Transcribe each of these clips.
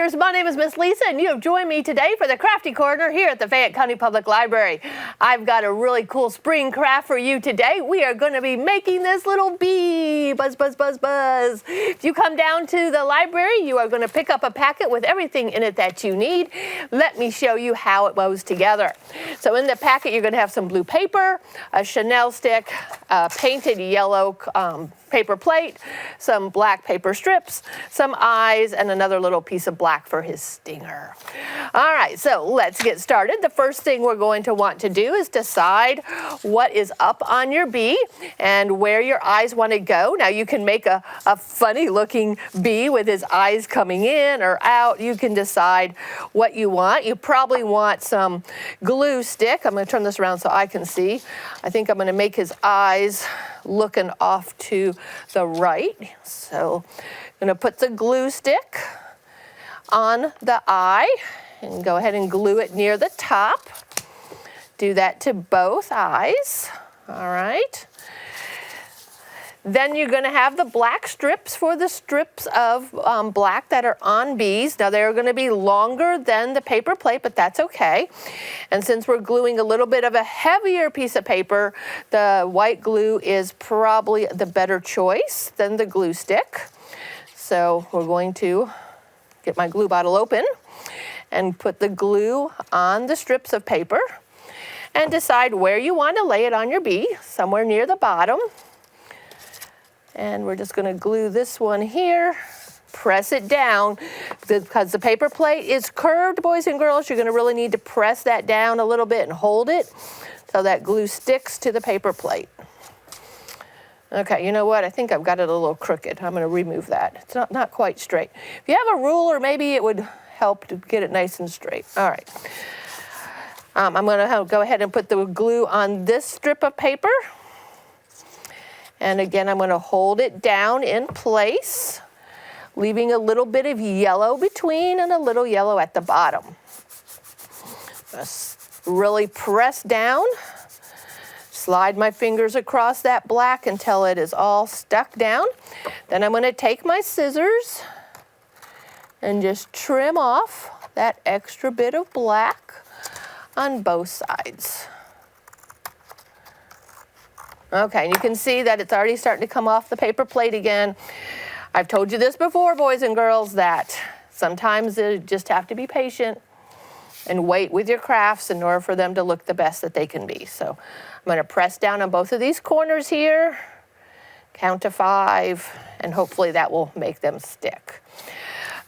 Learners. My name is Miss Lisa, and you have joined me today for the Crafty Corner here at the Fayette County Public Library. I've got a really cool spring craft for you today. We are going to be making this little bee. Buzz, buzz, buzz, buzz. If you come down to the library, you are going to pick up a packet with everything in it that you need. Let me show you how it goes together. So in the packet, you're going to have some blue paper, a Chanel stick, a painted yellow paper plate, some black paper strips, some eyes, and another little piece of black for his stinger. All right, so let's get started. The first thing we're going to want to do is decide what is up on your bee and where your eyes want to go. Now you can make a funny looking bee with his eyes coming in or out. You can decide what you want. You probably want some glue stick. I'm going to turn this around so I can see. I think I'm going to make his eyes looking off to the right. So I'm going to put the glue stick on the eye and go ahead and glue it near the top. Do that to both eyes. All right. Then you're going to have the black strips for the strips of black that are on bees. Now they're going to be longer than the paper plate, but that's okay. And since we're gluing a little bit of a heavier piece of paper, the white glue is probably the better choice than the glue stick. So we're going to get my glue bottle open and put the glue on the strips of paper and decide where you want to lay it on your bee, somewhere near the bottom. And we're just going to glue this one here, press it down, because the paper plate is curved, boys and girls. You're going to really need to press that down a little bit and hold it so that glue sticks to the paper plate. Okay, you know what? I think I've got it a little crooked. I'm going to remove that. It's not quite straight. If you have a ruler, maybe it would help to get it nice and straight. All right. I'm going to go ahead and put the glue on this strip of paper. And again, I'm going to hold it down in place, leaving a little bit of yellow between and a little yellow at the bottom. Just really press down, slide my fingers across that black until it is all stuck down. Then I'm going to take my scissors and just trim off that extra bit of black on both sides. Okay, and you can see that it's already starting to come off the paper plate again. I've told you this before, boys and girls, that sometimes you just have to be patient and wait with your crafts in order for them to look the best that they can be. So I'm going to press down on both of these corners here, count to 5, and hopefully that will make them stick.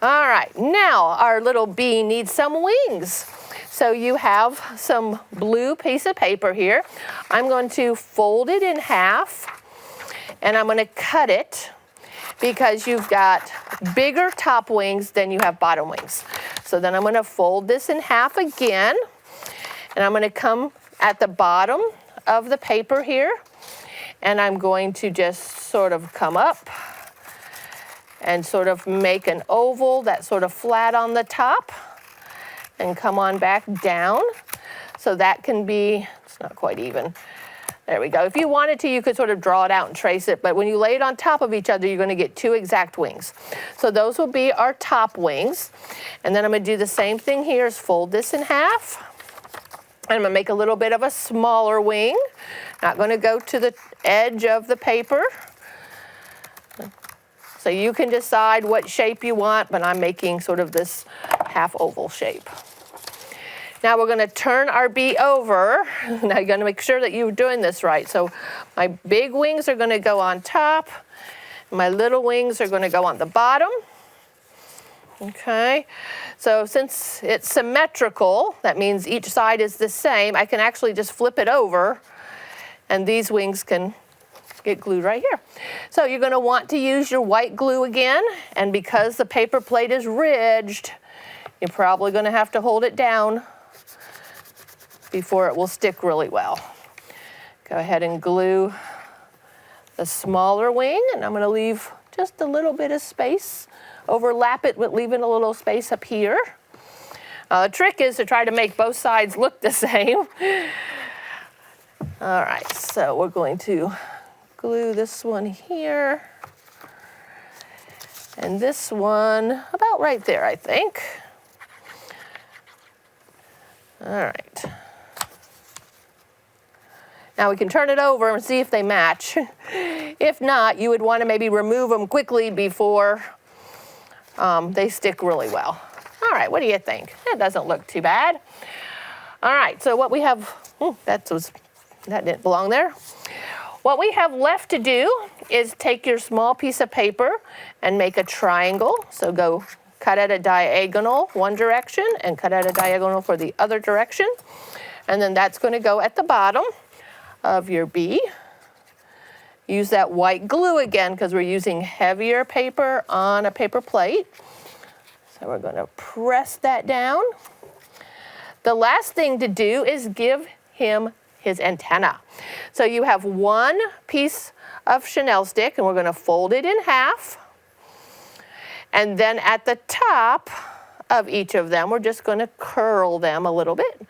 All right, now our little bee needs some wings. So you have some blue piece of paper here. I'm going to fold it in half, and I'm going to cut it because you've got bigger top wings than you have bottom wings. So then I'm going to fold this in half again, and I'm going to come at the bottom of the paper here, and I'm going to just sort of come up and sort of make an oval that's sort of flat on the top. And come on back down. So that can be, it's not quite even. There we go. If you wanted to, you could sort of draw it out and trace it, but when you lay it on top of each other, you're going to get 2 exact wings. So those will be our top wings. And then I'm going to do the same thing here, is fold this in half. And I'm going to make a little bit of a smaller wing. Not going to go to the edge of the paper. So you can decide what shape you want, but I'm making sort of this half oval shape. Now we're going to turn our bee over. Now you're going to make sure that you're doing this right. So my big wings are going to go on top. My little wings are going to go on the bottom. Okay. So since it's symmetrical, that means each side is the same, I can actually just flip it over, and these wings can get glued right here. So you're going to want to use your white glue again, and because the paper plate is ridged, you're probably going to have to hold it down before it will stick really well. Go ahead and glue the smaller wing, and I'm going to leave just a little bit of space. Overlap it with leaving a little space up here. The trick is to try to make both sides look the same. All right, so we're going to glue this one here. And this one about right there, I think. All right. Now we can turn it over and see if they match. If not, you would want to maybe remove them quickly before they stick really well. All right, what do you think? That doesn't look too bad. All right, so what we have, that didn't belong there. What we have left to do is take your small piece of paper and make a triangle. So go cut at a diagonal one direction and cut at a diagonal for the other direction. And then that's going to go at the bottom of your bee. Use that white glue again because we're using heavier paper on a paper plate. So we're going to press that down. The last thing to do is give him his antenna. So you have one piece of chenille stick and we're going to fold it in half. And then at the top of each of them, we're just going to curl them a little bit.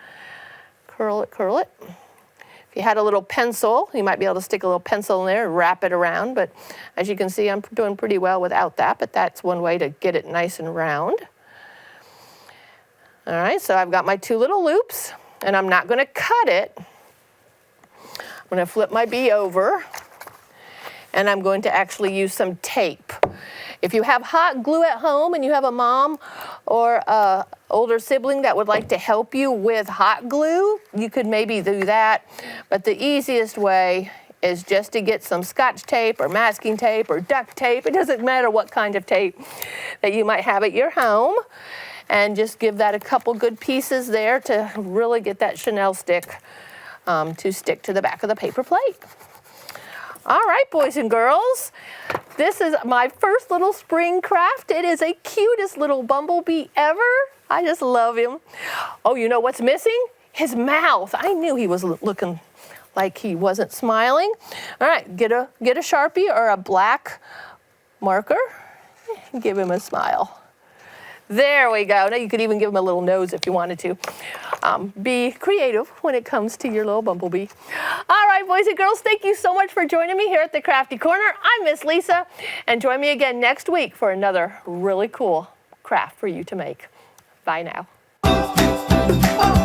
Curl it, curl it. If you had a little pencil, you might be able to stick a little pencil in there and wrap it around. But as you can see, I'm doing pretty well without that. But that's one way to get it nice and round. All right, so I've got my two little loops. And I'm not going to cut it. I'm going to flip my bee over. And I'm going to actually use some tape. If you have hot glue at home and you have a mom or an older sibling that would like to help you with hot glue, you could maybe do that. But the easiest way is just to get some Scotch tape or masking tape or duct tape. It doesn't matter what kind of tape that you might have at your home. And just give that a couple good pieces there to really get that chenille stick to stick to the back of the paper plate. All right, boys and girls, this is my first little spring craft. It is a cutest little bumblebee ever. I just love him. Oh, you know what's missing? His mouth. I knew he was looking like he wasn't smiling. All right, get a Sharpie or a black marker and give him a smile. There we go. Now you could even give him a little nose if you wanted to. Be creative when it comes to your little bumblebee. All right, boys and girls, thank you so much for joining me here at the Crafty Corner. I'm Miss Lisa, and join me again next week for another really cool craft for you to make. Bye now.